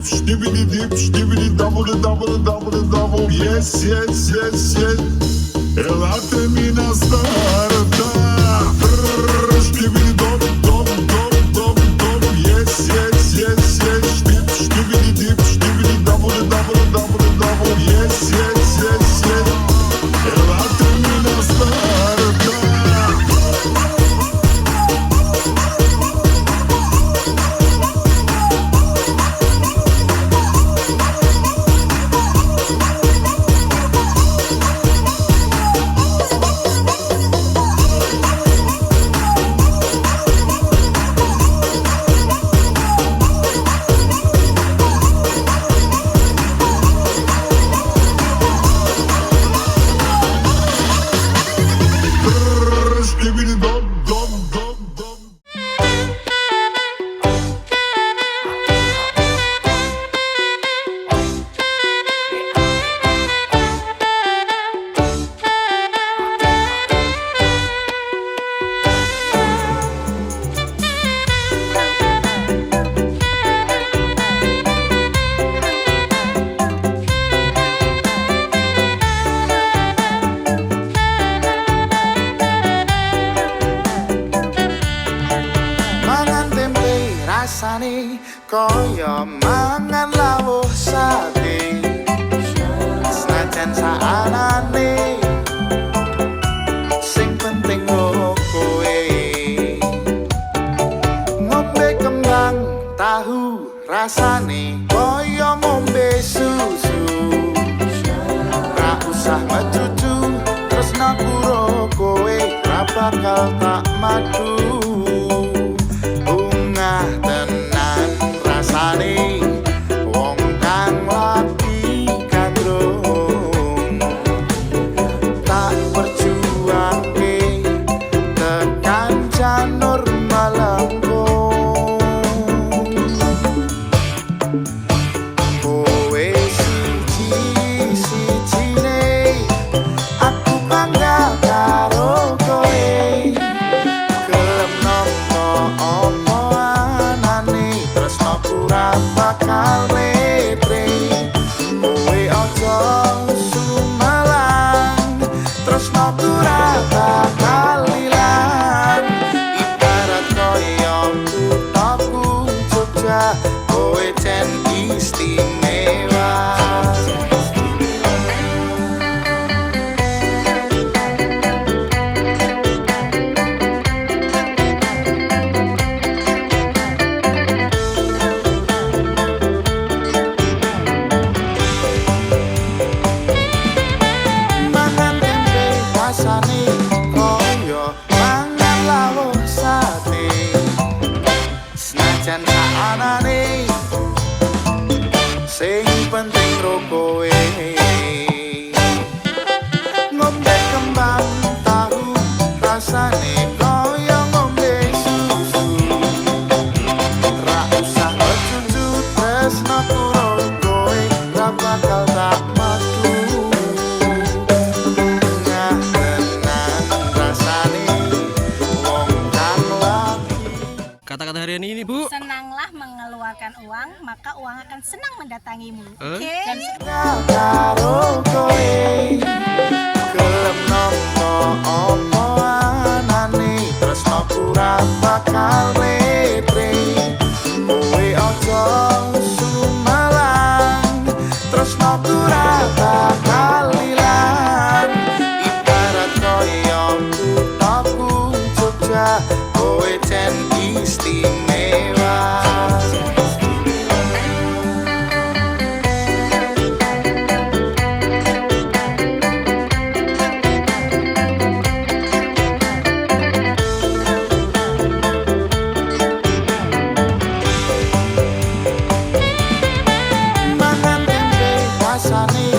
Skibidi dip, skibidi double, double, double, double. Yes, yes, yes, yes. Elate mi na starta. Skibidi dop, dop, dop, dop, dop. Yes, yes, yes, yes. Dip, skibidi dip, skibidi double, double, double, double. Yes, yes, yes, yes. Elate mi na starta. Skibidi dop, dop, dop, dop. Mangan tempe rasane kaya mangan lawuh sate. Senajan saanane sing penting kowe ngombe kembang tahu rasane kaya ngombe susu. Ra usah mecucu tresna karo kowe ra bakal tak madu. Bungah tenan rasane wong kang lagi kandrung. Tak perjuangke tekan janur malangkung. Kowe siji-sijine aku bangga karo kowe. Gelem nopo opo anane tresnaku ra bakal letre. Kowe aja sumalang tresnaku ra bakal ilang. Ibarat koyo kuthaku Jogja kowe jen istimewa. Mangan tempe rasane kaya mangan lawuh sate. Senajan saanane sing penting ro kowe ngombe kembang tahu rasane kaya ngombe susu. Ra usah mecucu tresnaku ro kowe ra bakal tak madu. Bungah tenan rasane wong kang lagi. Kata-kata harian ini, Bu. Senanglah mengeluarkan uang, maka uang akan senang mendatangimu. Oke? Karo kowe gelem nopo opo anane tresnaku ra bakal letre. Kowe aja sumalang tresnaku ra bakal ilang. Ibarat koyo kuthaku Jogja kowe jen istimewa. Mangan tempe rasane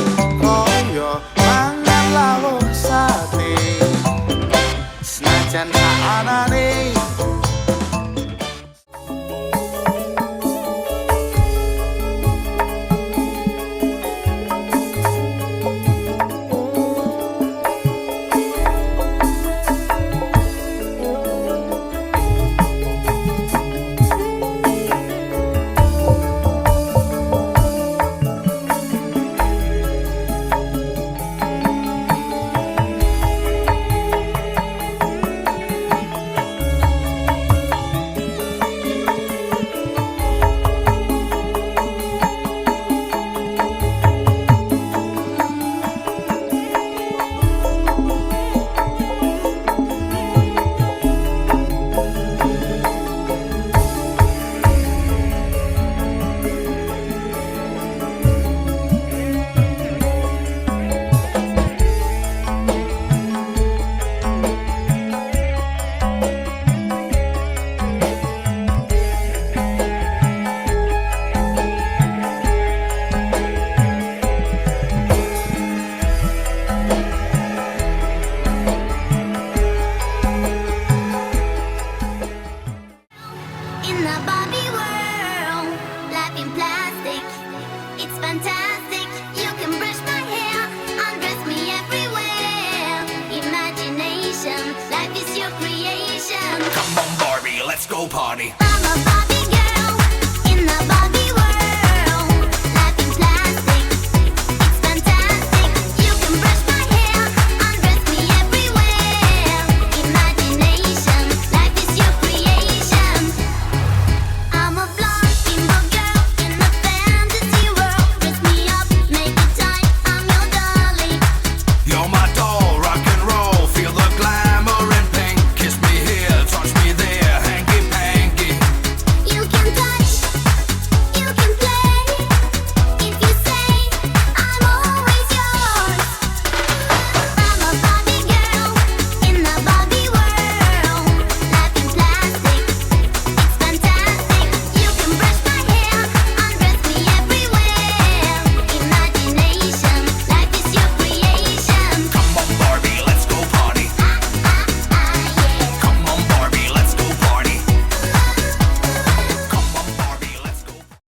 go party.